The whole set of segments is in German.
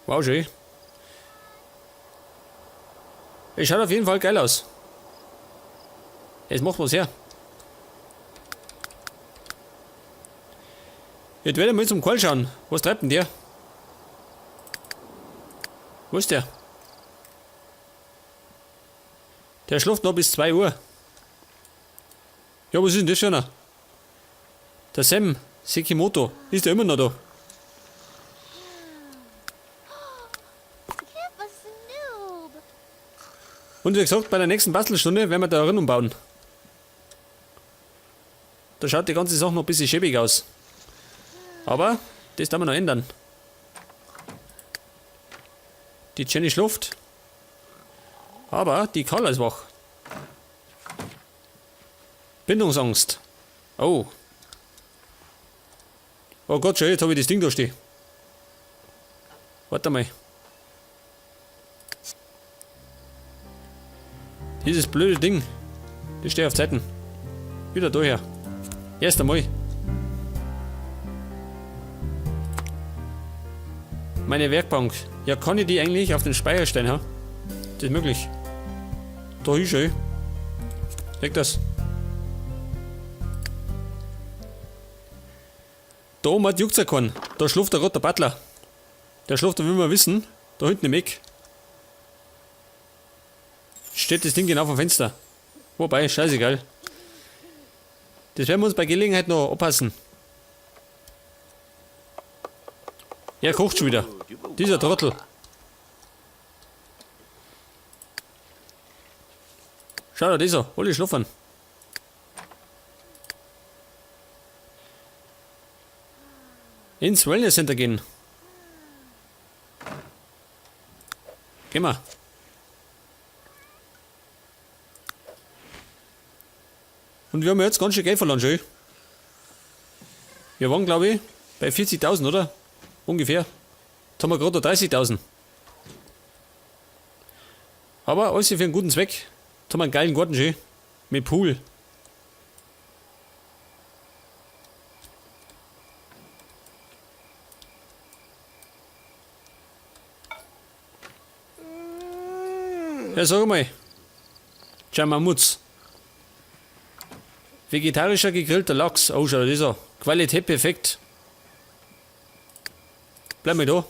Wow, schön. Es schaut auf jeden Fall geil aus. Jetzt macht was her. Jetzt werde ich mal zum Kohl schauen. Was treibt denn der? Wo ist der? Der schläft noch bis 2 Uhr. Ja, was ist denn das schon? Der Sam Sekimoto. Ist der immer noch da? Und wie gesagt, bei der nächsten Bastelstunde werden wir da Erinnerung bauen. Da schaut die ganze Sache noch ein bisschen schäbig aus. Aber das werden wir noch ändern. Die Jenny schläft. Aber die Carla ist wach. Bindungsangst. Oh. Oh Gott, schon jetzt habe ich das Ding da stehen. Warte mal. Dieses blöde Ding. Das steht auf Zeiten. Wieder daher. Erst einmal. Meine Werkbank. Ja, kann ich die eigentlich auf den Speicher stellen, ha? Das ist möglich. Da ist schön. Leg das. Da oben juckt es ja keinen. Da schläft der rote Butler. Der schläft, will man wissen, da hinten im Eck. Steht das Ding genau vom Fenster. Wobei, scheißegal. Das werden wir uns bei Gelegenheit noch abpassen. Er kocht schon wieder. Dieser Trottel. Schau dir das an, alle schlafen. Ins Wellness Center gehen. Geh mal. Und wir haben jetzt ganz schön Geld verloren, schön. Wir waren, glaube ich, bei 40.000, oder? Ungefähr. Jetzt haben wir gerade 30.000. Aber alles für einen guten Zweck. Jetzt haben wir einen geilen Garten, schön. Mit Pool. Ja, sag mal. Jamamutz. Vegetarischer gegrillter Lachs. Oh, schau das an. Qualität perfekt. Bleib mal da.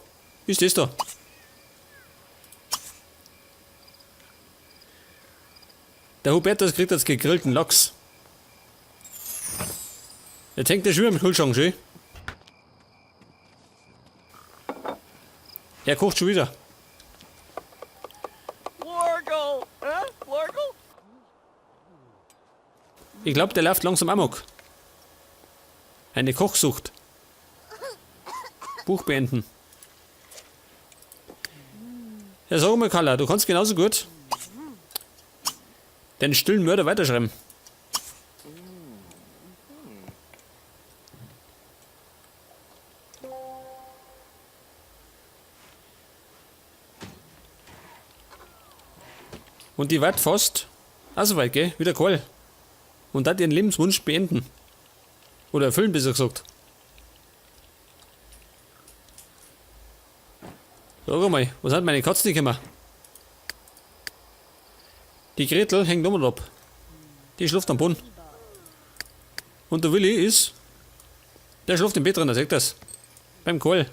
Wie ist das da? Der Hubertus kriegt jetzt gegrillten Lachs. Jetzt hängt der schon im Kühlschrank, schön. Er kocht schon wieder. Ich glaube, der läuft langsam amok. Eine Kochsucht. Buch beenden. Ja, sag mal, Carla, du kannst genauso gut den stillen Mörder weiterschreiben. Und die wird fast auch so weit, gell? Wieder Kohl. Und hat ihren Lebenswunsch beenden. Oder erfüllen, besser gesagt. Sag mal, was hat meine Katze gekommen? Die Gretel hängt nochmal ab. Die schläft am Boden. Und der Willi ist. Der schläft im Bett drin, sagt das. Beim Kohl.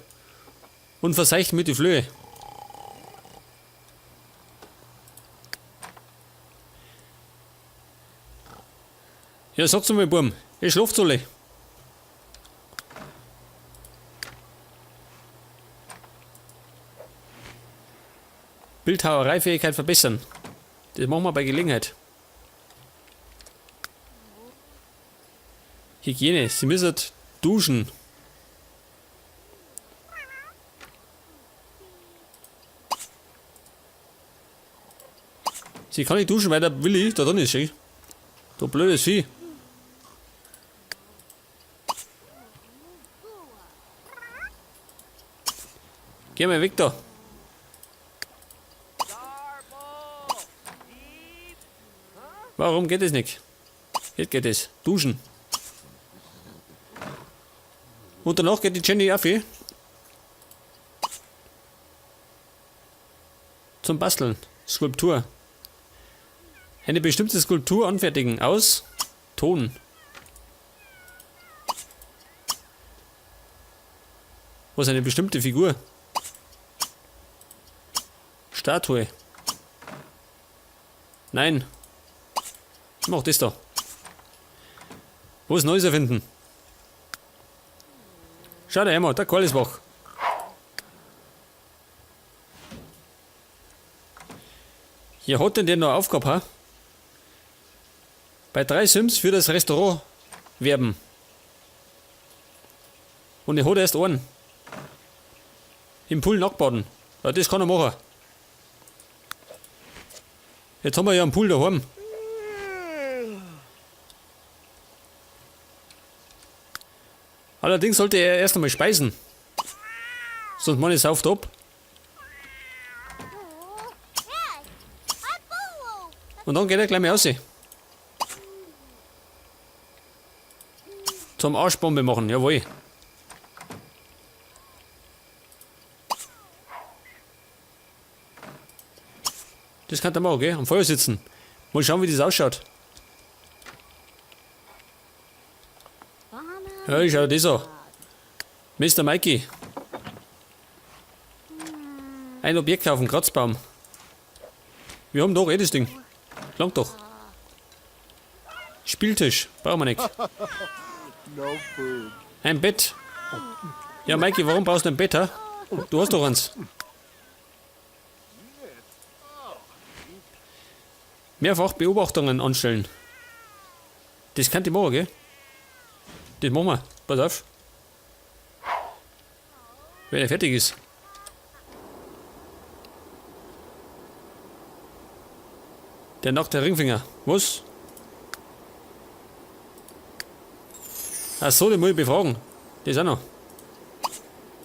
Und verseicht mit die Flöhe. Ja, sag's mal, Burm. Ihr schlaft alle. Bildhauereifähigkeit verbessern. Das machen wir bei Gelegenheit. Hygiene. Sie müssen duschen. Sie kann nicht duschen, weil der Willi da drin ist. Schau. Du blödes Vieh. Geh mal weg da. Warum geht es nicht? Jetzt geht es. Duschen. Und danach geht die Jenny auf zum Basteln. Skulptur. Eine bestimmte Skulptur anfertigen aus Ton. Was eine bestimmte Figur? Statue. Nein. Mach das da. Was Neues erfinden. Schau da einmal, der Karl ist wach. Hier hat denn der noch Aufgabe, ha? Bei 3 Sims für das Restaurant werben. Und er hat erst einen. Im Pool nachbaden. Ja, das kann er machen. Jetzt haben wir ja einen Pool daheim. Allerdings sollte er erst einmal speisen. Sonst man es sauft ab. Und dann geht er gleich mal raus. Zum Arschbombe machen, jawohl. Das kann er machen, gell? Am Feuer sitzen. Mal schauen, wie das ausschaut. Ja, schau das an. Mr. Mikey. Ein Objekt auf dem Kratzbaum. Wir haben doch das Ding. Langt doch. Spieltisch. Brauchen wir nicht. Ein Bett. Ja, Mikey, warum brauchst du ein Bett, ha? Du hast doch eins. Mehrfach Beobachtungen anstellen. Das kann ich machen, gell? Das machen wir. Pass auf. Wenn er fertig ist. Der nackte Ringfinger. Was? Ach so, den muss ich befragen. Das auch noch.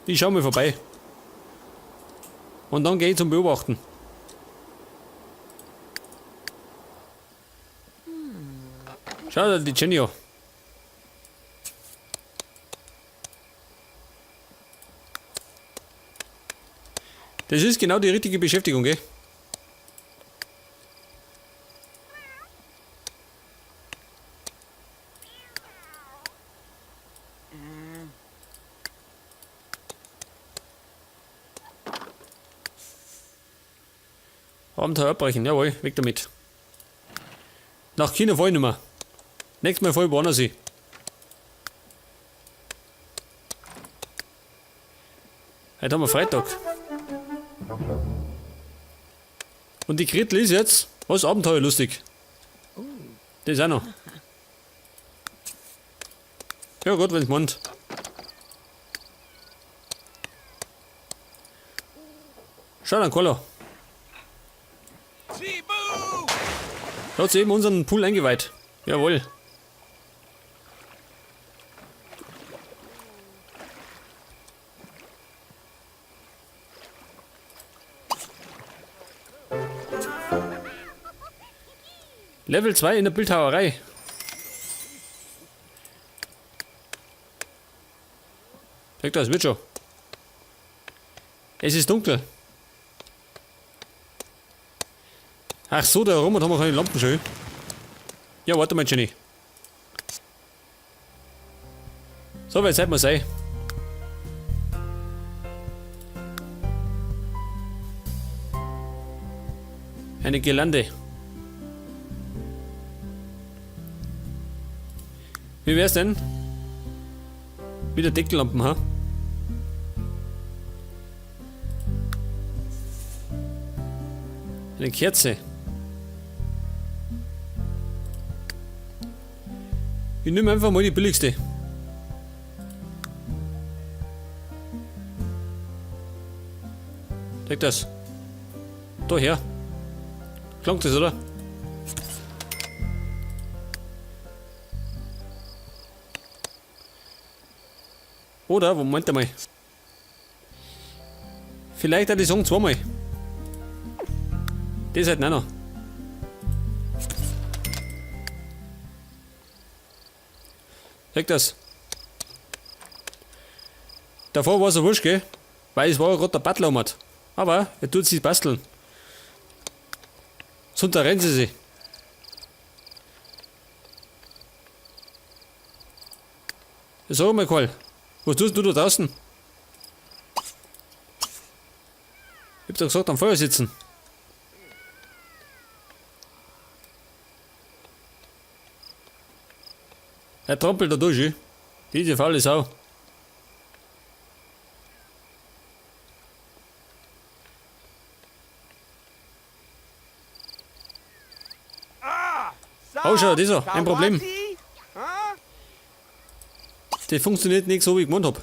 Ich schau mal vorbei. Und dann gehe ich zum Beobachten. Schau dir die Jenny an. Das ist genau die richtige Beschäftigung, gell? Abenteuer abbrechen, jawohl, weg damit. Nach China fahr ich nicht mehr. Nächstes Mal fahr ich woanders hin. Heute haben wir Freitag. Und die Gretel ist jetzt, was abenteuerlustig. Das auch noch. Ja gut, wenn's meint. Schau dann, Koller. Da hat sie eben unseren Pool eingeweiht. Jawohl. Level 2 in der Bildhauerei. Sagt das, wird schon. Es ist dunkel. Ach so, da herum haben wir keine Lampen schön. Ja, warte mal, Jenny. So weit sollte man sein. Eine Girlande. Wie wär's denn? Wieder Deckellampen, ha? Eine Kerze. Ich nehme einfach mal die billigste. Zeig das. Da her. Klangt das, oder? Oder, Moment einmal. Vielleicht hätte ich sagen zweimal. Das halt noch. Zeig das. Davor war es so wurscht, gell? Weil es war ja gerade der Butler um hat. Aber er tut sich basteln. Sonst rennen sie sich. So, mal Karl. Was tust du da draußen? Ich hab doch gesagt, am Feuer sitzen. Er trampelt da durch, eh? Diese faule Sau. Oh, schau, dieser, ein Problem. Das funktioniert nicht so, wie ich gemeint hab.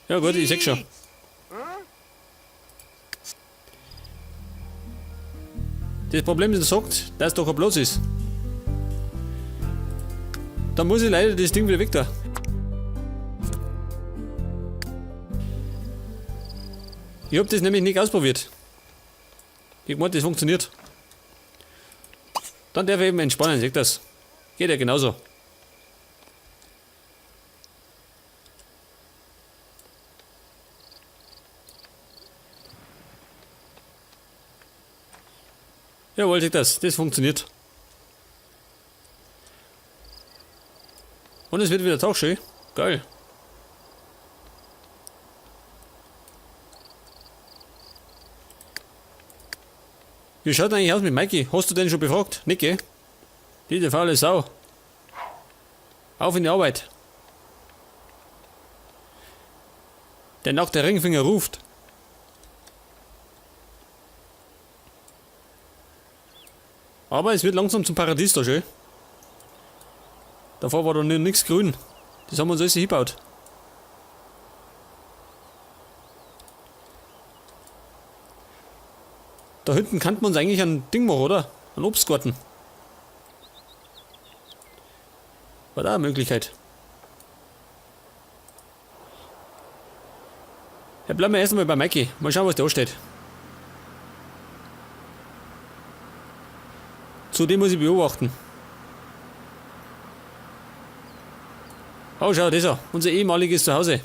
Ja gut, ich seh schon. Das Problem ist, er sagt, dass es doch ein Platz ist. Dann muss ich leider das Ding wieder weg da. Ich hab das nämlich nicht ausprobiert. Ich meinte, das funktioniert. Dann darf ich eben entspannen, seht das. Geht ja genauso. Jawohl, seht das. Das funktioniert. Und es wird wieder tauchschön. Geil. Wie schaut eigentlich aus mit Mikey? Hast du den schon befragt? Nicht, gell? Diese faule Sau. Auf in die Arbeit. Der nackte Ringfinger ruft. Aber es wird langsam zum Paradies da schön. Davor war da nichts grün. Das haben wir uns alles hingebaut. Da hinten kann man uns eigentlich ein Ding machen, oder? Ein Obstgarten. War da eine Möglichkeit. Ja, bleiben wir erstmal bei Mikey. Mal schauen, was da steht. Zudem muss ich beobachten. Oh, schau, das ist unser ehemaliges Zuhause.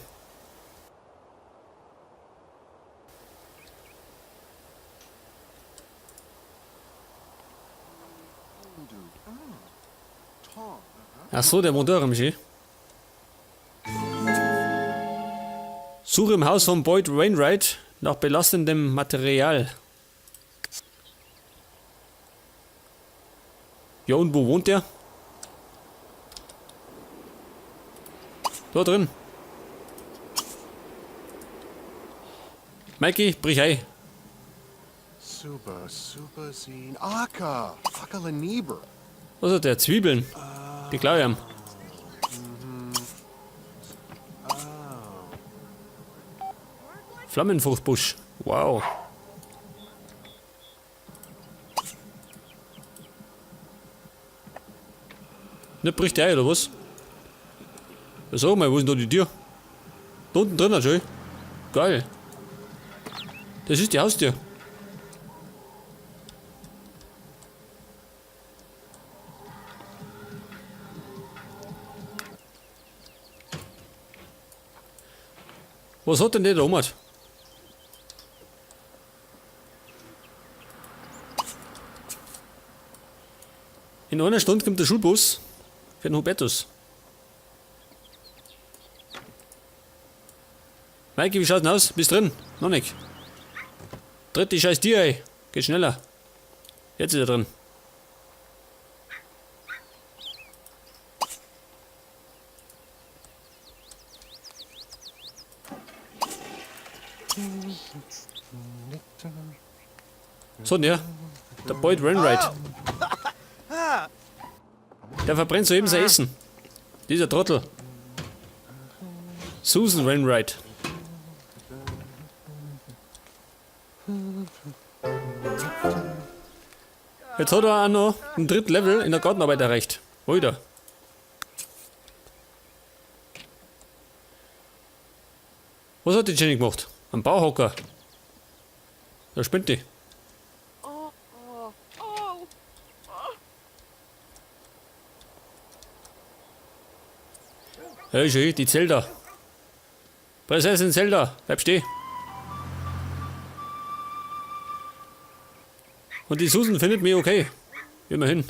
Ach so, der Motor im Ski. Suche im Haus von Boyd Wainwright nach belastendem Material. Ja, und wo wohnt der? Da drin. Mikey, brich ein. Super scene. Aka, Fakalaniber. Was hat der? Zwiebeln. Die klau ich ihm. Flammenfruchtbusch. Wow. Nicht bricht der ein, oder was? Ja, sag mal, wo ist denn da die Tür? Da unten drin, schön. Geil. Das ist die Haustür. Was hat denn der da oben? In einer Stunde kommt der Schulbus für den Hubertus. Mikey, wie schaut's denn aus? Bist drin? Noch nicht. Tritt die scheiß Tür ein. Geht schneller. Jetzt ist er drin. So, ja. Der Boyd Wainwright. Der verbrennt soeben sein Essen. Dieser Trottel. Susan Wainwright. Jetzt hat er auch noch ein dritten Level in der Gartenarbeit erreicht. Wieder. Was hat die Jenny gemacht? Ein Bauhocker. Da spinnt die. Hey, schön, die Zelda. Prinzessin Zelda, bleib stehen. Und die Susan findet mich okay. Immerhin.